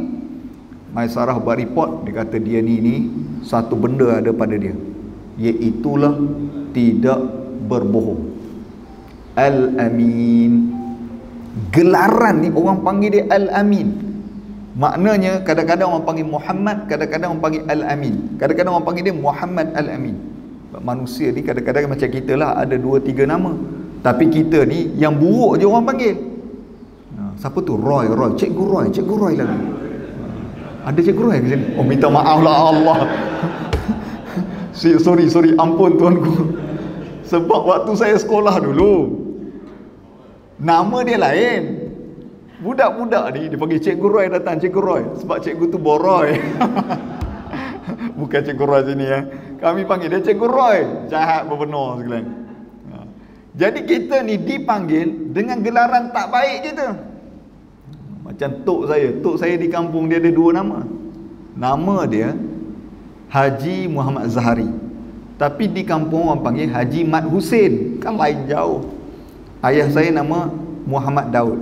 Maisarah buat report, dia kata dia ni satu benda ada pada dia, iaitulah tidak berbohong. Al-Amin. Gelaran ni orang panggil dia Al-Amin. Maknanya kadang-kadang orang panggil Muhammad, kadang-kadang orang panggil Al-Amin, kadang-kadang orang panggil dia Muhammad Al-Amin. Manusia ni kadang-kadang macam kita lah, ada 2-3 nama. Tapi kita ni yang buruk je orang panggil. Siapa tu? Roy. Cikgu Roy lah. Ada Cikgu Roy ke sini? Oh, minta maaf lah Allah. Sorry, ampun tuanku. Sebab waktu saya sekolah dulu, nama dia lain. Budak-budak ni dia panggil Cikgu Roy, datang Cikgu Roy. Sebab cikgu tu Boroy. Bukan Cikgu Roy sini ya. Kami panggil dia Cikgu Roy. Jahat berbenar sekalian. Jadi kita ni dipanggil dengan gelaran tak baik kita. Macam tok saya di kampung dia ada 2 nama. Nama dia Haji Muhammad Zahari, tapi di kampung orang panggil Haji Mat Hussein. Kan lain jauh. Ayah saya nama Muhammad Daud,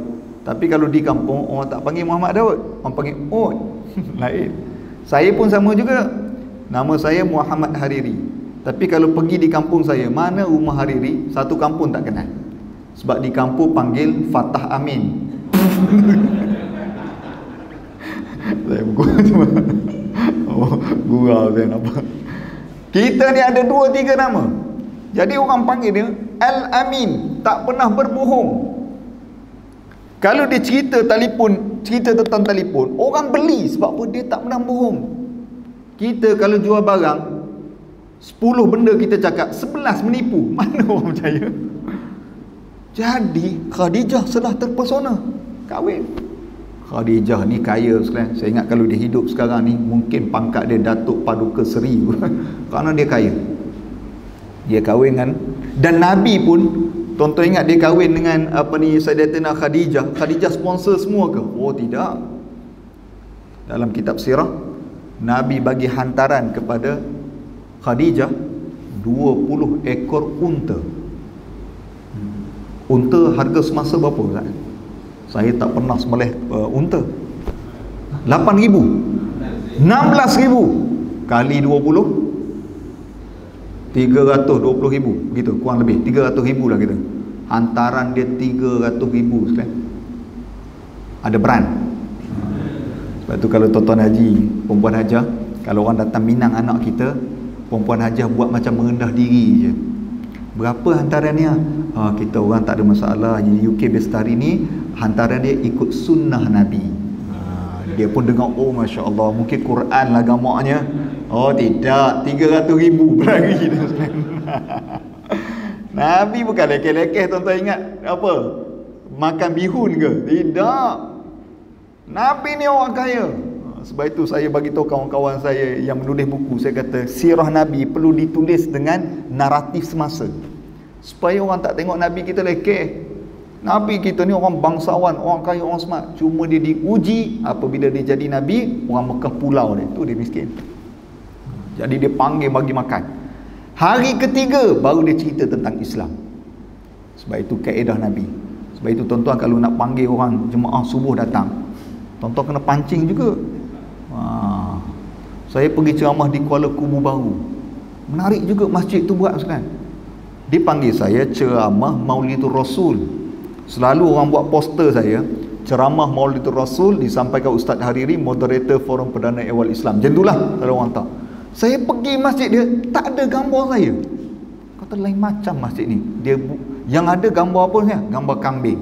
tapi kalau di kampung orang tak panggil Muhammad Daud, orang panggil Ot. Lain. Saya pun sama juga. Nama saya Muhammad Hariri, tapi kalau pergi di kampung saya, mana rumah Hariri, satu kampung tak kenal. Sebab di kampung panggil Fatah Amin. Saya gurau saya nampak. Kita ni ada 2-3 nama. Jadi orang panggil dia Al-Amin, tak pernah berbohong. Kalau dia cerita tentang telefon, orang beli sebab apa? Dia tak pernah bohong. Kita kalau jual barang, 10 benda kita cakap, 11 menipu. Mana orang percaya? Jadi Khadijah sudah terpesona kahwin. Khadijah ni kaya sekalian. Saya ingat kalau dia hidup sekarang ni, mungkin pangkat dia Datuk Paduka Seri. Kerana dia kaya. Dia kahwin kan. Dan Nabi pun, tuan-tuan ingat dia kahwin dengan Sayyidatina Khadijah. Khadijah sponsor semua ke? Oh tidak. Dalam kitab sirah, Nabi bagi hantaran kepada Khadijah 20 ekor unta. Unta harga semasa berapa kan? Saya tak pernah sembelih unta. 8,000, 16,000 kali 20, 320,000, begitu, kurang lebih 300,000 lah kita. Hantaran dia 300,000 sekalian. Ada brand. Sebab tu kalau tuan-tuan haji, perempuan hajah, kalau orang datang minang anak kita, perempuan hajah buat macam merendah diri je. Berapa hantarannya? Kita orang tak ada masalah. UK Bestari ni hantaran dia ikut sunnah Nabi. Dia pun dengar, oh Masya Allah, mungkin Quran lah gamaknya. Oh tidak, 300,000 lagi. Nabi bukan lekeh-lekeh, tuan-tuan ingat apa? Makan bihun ke? Tidak. Nabi ni orang kaya. Sebab itu saya bagi tahu kawan-kawan saya yang menulis buku, saya kata sirah Nabi perlu ditulis dengan naratif semasa, supaya orang tak tengok Nabi kita lekeh. Nabi kita ni orang bangsawan, orang kaya, orang smart. Cuma dia diuji apabila dia jadi Nabi, orang Mekah pulau dia, tu dia miskin. Jadi dia panggil bagi makan. Hari ketiga baru dia cerita tentang Islam. Sebab itu kaedah Nabi. Sebab itu tuan-tuan kalau nak panggil orang jemaah subuh datang, tuan-tuan kena pancing juga. Saya pergi ceramah di Kuala Kubu Baru, menarik juga masjid tu buat sekalian. Dipanggil saya ceramah Maulidur Rasul. Selalu orang buat poster saya, ceramah Maulidur Rasul disampaikan Ustaz Hariri, moderator Forum Perdana Ehwal Islam. Macam itulah kalau orang tahu. Saya pergi masjid dia, tak ada gambar saya. Kata lain macam masjid ni. Dia yang ada gambar apa ni? Gambar kambing.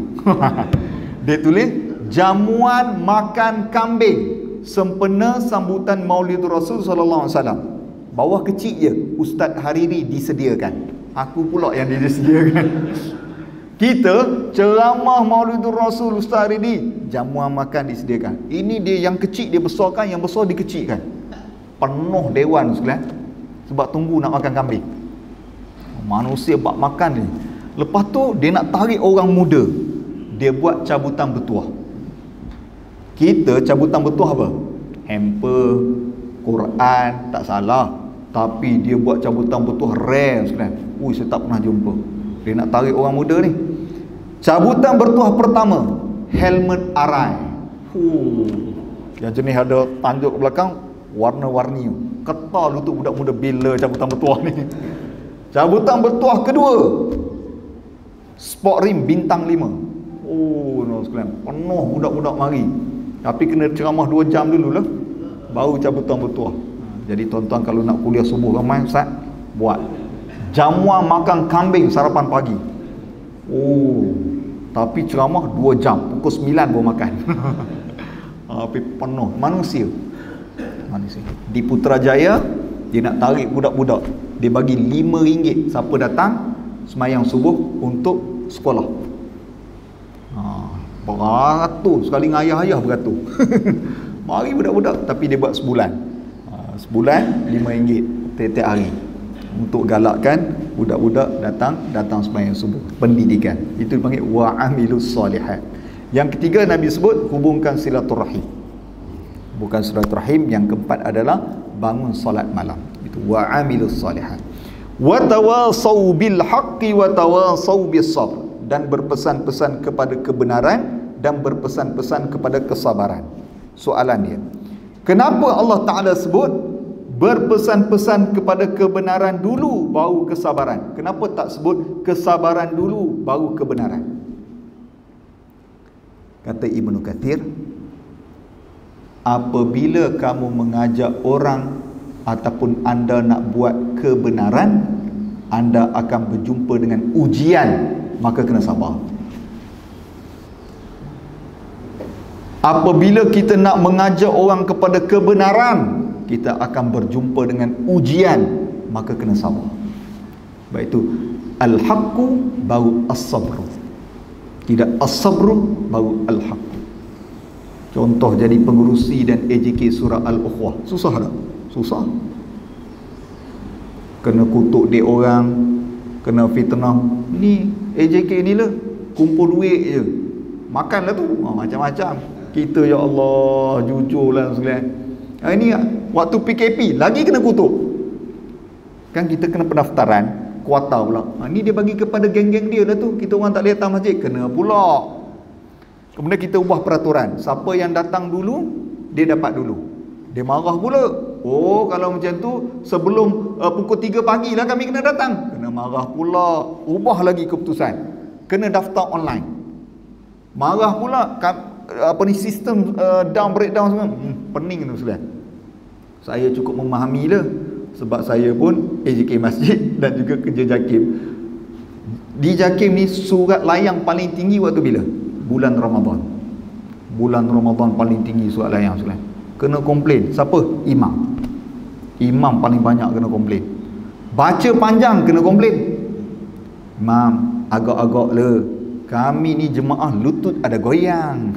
Dia tulis jamuan makan kambing sempena sambutan Maulidur Rasul sallallahu alaihi wasallam. Bawah kecil je Ustaz Hariri disediakan. Aku pula yang disediakan. Kita ceramah Maulidur Rasul Ustaz hari ni, jamuan makan disediakan. Ini dia yang kecil dia besarkan, yang besar dikecilkan. Penuh dewan sekalian. Sebab tunggu nak makan kambing. Manusia bak makan ni. Lepas tu dia nak tarik orang muda. Dia buat cabutan bertuah. Kita cabutan bertuah apa? Hamper, Quran, tak salah. Tapi dia buat cabutan bertuah rare sekalian. Ui, saya tak pernah jumpa. Dia nak tarik orang muda ni. Cabutan bertuah pertama, helmet arai. Yang jenis ada tanjuk ke belakang, warna-warni. Ketal lutut budak muda bila cabutan bertuah ni. Cabutan bertuah kedua, sport rim bintang 5. No sekalian, penuh budak-budak mari. Tapi kena ceramah 2 jam dulu lah, baru cabutan bertuah. Jadi tuan-tuan kalau nak kuliah subuh ramai Ustaz, buat jamuan makan kambing sarapan pagi. Tapi ceramah 2 jam, pukul 9 baru makan. Tapi penuh manusia. Di Putrajaya dia nak tarik budak-budak, dia bagi RM5 siapa datang semayang subuh untuk sekolah. Beratus sekali dengan ayah-ayah beratus. Mari budak-budak, tapi dia buat sebulan. Sebulan RM5 tiap-tiap hari untuk galakkan budak-budak datang semayang subuh. Pendidikan itu dipanggil wa'amilus solihat. Yang ketiga Nabi sebut hubungkan silaturahim. Bukan silaturahim. Yang keempat adalah bangun solat malam. Itu wa'amilus solihat. Wa tawasau bil haqqi wa tawasau bis sabr. Dan berpesan-pesan kepada kebenaran dan berpesan-pesan kepada kesabaran. Soalan dia, kenapa Allah Ta'ala sebut berpesan-pesan kepada kebenaran dulu baru kesabaran? Kenapa tak sebut kesabaran dulu baru kebenaran? Kata Ibnu Kathir, apabila kamu mengajak orang ataupun anda nak buat kebenaran, anda akan berjumpa dengan ujian, maka kena sabar. Apabila kita nak mengajak orang kepada kebenaran, kita akan berjumpa dengan ujian, maka kena sabar. Baik itu al-haqqu baru as-sabru, tidak as-sabru baru al-haqqu. Contoh jadi pengurusi dan AJK surah Al-Ukhwah, susah tak? Susah. Kena kutuk dia orang, kena fitnah. Ni AJK ni lah, kumpul duit je, makanlah tu, macam-macam. Kita ya Allah, jujurlah sekalian. Ini waktu PKP lagi kena kutuk. Kan kita kena pendaftaran kuota pula. Ni dia bagi kepada geng-geng dia lah tu. Kita orang tak boleh datang masjid, kena pula. Kemudian kita ubah peraturan, siapa yang datang dulu dia dapat dulu. Dia marah pula. Oh, kalau macam tu sebelum pukul 3 pagi lah kami kena datang. Kena marah pula. Ubah lagi keputusan, kena daftar online. Marah pula, apa ni, sistem breakdown semua. Pening tu sudah. Saya cukup memahami lah, sebab saya pun AJK masjid dan juga kerja JAKIM. Di JAKIM ni surat layang paling tinggi waktu bila? Bulan Ramadan. Bulan Ramadan paling tinggi surat layang sudah. Kena komplain. Siapa? Imam. Imam paling banyak kena komplain. Baca panjang kena komplain. Imam, agak-agak le, kami ni jemaah lutut ada goyang.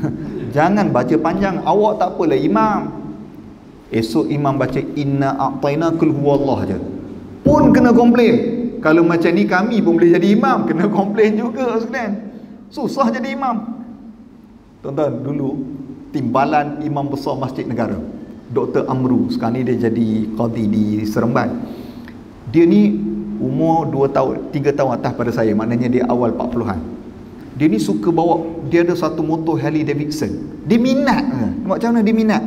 Jangan baca panjang. Awak tak apalah imam. Esok imam baca inna a'tayna kul huwallah je, pun kena komplain. Kalau macam ni kami pun boleh jadi imam, kena komplain juga sekalian. Susah jadi imam. Tuan-tuan, dulu timbalan imam besar Masjid Negara, Dr. Amru, sekarang ni dia jadi qadi di Seremban. Dia ni umur 2 tahun 3 tahun atas pada saya, maknanya dia awal 40-an. Dia ni suka bawa, dia ada satu motor Harley Davidson. Dia minat. Macam mana dia minat?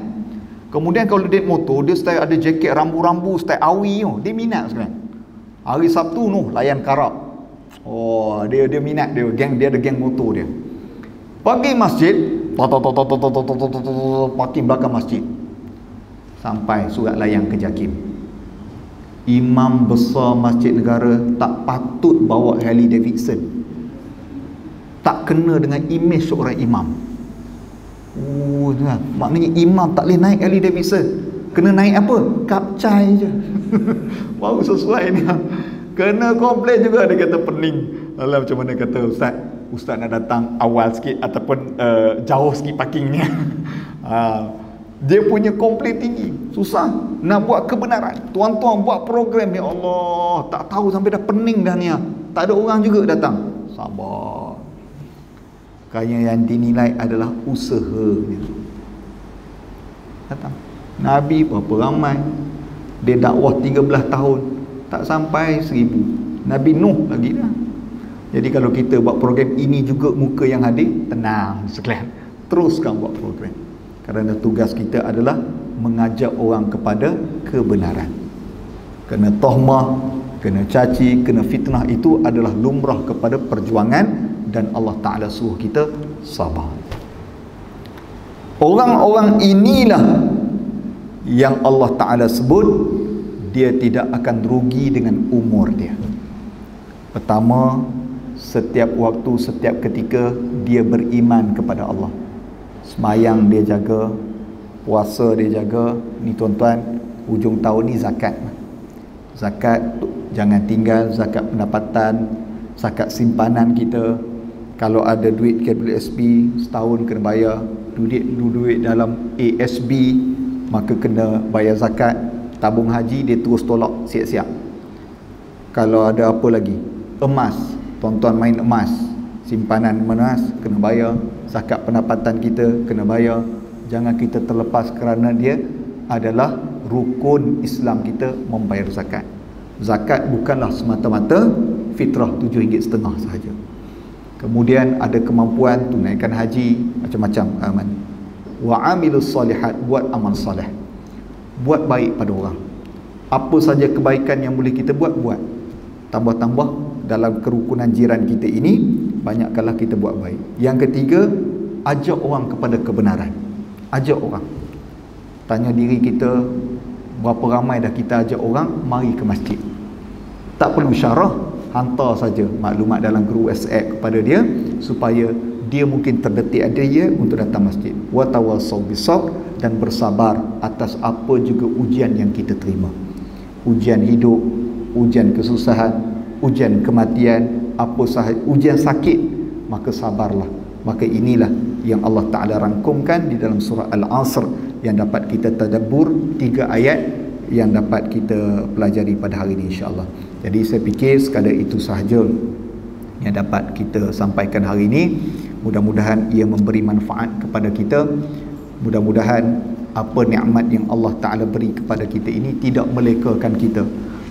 Kemudian kalau dia motor, dia style ada jaket rambu-rambu style awi tu. Dia minat sekarang. Hari Sabtu tu layan karab. Oh, dia minat, dia ada geng motor dia. Pergi masjid, parking belakang masjid. Sampai surat layang ke JAKIM. Imam besar Masjid Negara tak patut bawa Harley Davidson. Tak kena dengan imej seorang imam. Maknanya imam tak boleh naik Harley Davidson. Kena naik apa? Kapcai je. Baru sesuai ni. Kena komplain juga. Dia kata pening. Alah, macam mana kata Ustaz, ustaz nak datang awal sikit ataupun jauh sikit parkingnya. Dia punya komplain tinggi, susah nak buat kebenaran. Tuan-tuan buat program, ya Allah, tak tahu sampai dah pening dah ni. Tak ada orang juga datang. Sabar. Kaya yang dinilai adalah usaha datang. Nabi berapa ramai, dia dakwah 13 tahun tak sampai 1000. Nabi Nuh lagi dah. Jadi kalau kita buat program ini juga muka yang hadir, tenang sekalian, teruskan buat program. Kerana tugas kita adalah mengajak orang kepada kebenaran. Kena tohmah, kena caci, kena fitnah itu adalah lumrah kepada perjuangan, dan Allah Ta'ala suruh kita sabar. Orang-orang inilah yang Allah Ta'ala sebut dia tidak akan rugi dengan umur dia. Pertama, setiap waktu, setiap ketika dia beriman kepada Allah. Semayang dia jaga, puasa dia jaga. Ni tuan-tuan, hujung tahun ni zakat. Zakat jangan tinggal, zakat pendapatan, zakat simpanan kita. Kalau ada duit KWSP setahun kena bayar, duit dalam ASB maka kena bayar zakat. Tabung haji dia terus tolak siap-siap. Kalau ada apa lagi, emas, tuan-tuan main emas, simpanan emas kena bayar, zakat pendapatan kita kena bayar. Jangan kita terlepas kerana dia adalah rukun Islam kita membayar zakat. Zakat bukanlah semata-mata fitrah RM7.5 sahaja. Kemudian ada kemampuan tunaikan haji, macam-macam aman. Wa amilus solihat, buat amal soleh, buat baik pada orang. Apa saja kebaikan yang boleh kita buat, buat. Tambah-tambah dalam kerukunan jiran kita ini, banyakkanlah kita buat baik. Yang ketiga, ajak orang kepada kebenaran. Ajak orang. Tanya diri kita, berapa ramai dah kita ajak orang mari ke masjid. Tak perlu syarah, hantar saja maklumat dalam grup WhatsApp kepada dia supaya dia mungkin terdetik ada dia untuk datang masjid. Wa tawassaw bisabr, dan bersabar atas apa juga ujian yang kita terima. Ujian hidup, ujian kesusahan, ujian kematian, apa sahaja, ujian sakit, maka sabarlah. Maka inilah yang Allah Ta'ala rangkumkan di dalam surah Al-Asr yang dapat kita tadabbur, 3 ayat yang dapat kita pelajari pada hari ini insya-Allah. Jadi saya fikir sekadar itu sahaja yang dapat kita sampaikan hari ini. Mudah-mudahan ia memberi manfaat kepada kita. Mudah-mudahan apa nikmat yang Allah Ta'ala beri kepada kita ini tidak melekakan kita,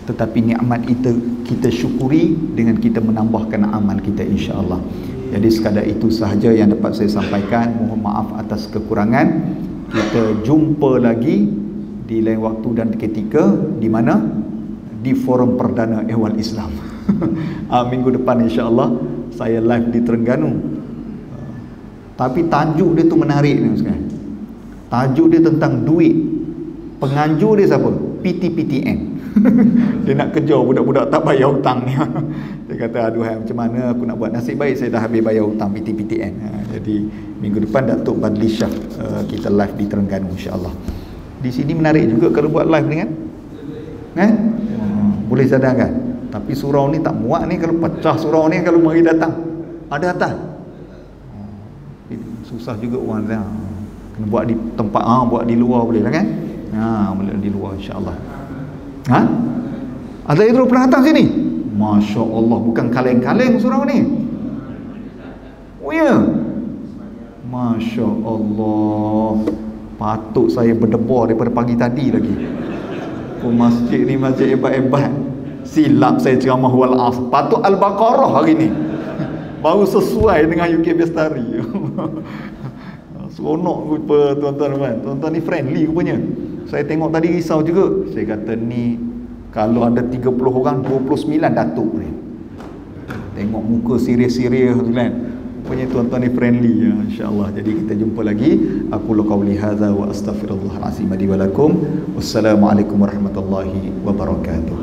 tetapi nikmat itu kita syukuri dengan kita menambahkan amal kita insya-Allah. Jadi sekadar itu sahaja yang dapat saya sampaikan. Mohon maaf atas kekurangan. Kita jumpa lagi di lain waktu dan ketika. Di mana? Di Forum Perdana Ehwal Islam. Minggu depan insya-Allah saya live di Terengganu. Tapi tajuk dia tu menarik ni sekarang. Tajuk dia tentang duit. Penganjur dia siapa? PTPTN. Dia nak kejar budak-budak tak bayar hutang ni. Dia kata, aduh macam mana aku nak buat, nasib baik saya dah habis bayar hutang PTPTN. Jadi minggu depan Datuk Badli Shah kita live di Terengganu insya-Allah. Di sini menarik juga kalau buat live ni kan? Boleh cadangkan. Tapi surau ni tak muat ni, kalau pecah surau ni kalau mari datang. Ada atas. Susah juga orang dia. Kena buat di tempat, buat di luar boleh lah kan? Boleh di luar insya-Allah. Ada Idrul pernah datang sini? Masya Allah, bukan kaleng-kaleng surau ni. Oh ya. Masya Allah. Patut saya berdebar daripada pagi tadi lagi. Masjid ni masjid hebat-hebat. Silap saya ceramah wal as. Patut Al-Baqarah hari ni. Baru sesuai dengan UK Bestari. Seronok rupa tuan-tuan. Tuan-tuan ni friendly rupanya. Saya tengok tadi risau juga. Saya kata ni kalau ada 30 orang, 29 datuk ni. Tengok muka serius-serius kan. Rupanya tuan-tuan ni friendly ya, insya-Allah. Jadi kita jumpa lagi. Aku qauli hadza wa astaghfirullahalazim li wa lakum. Wassalamualaikum warahmatullahi wabarakatuh.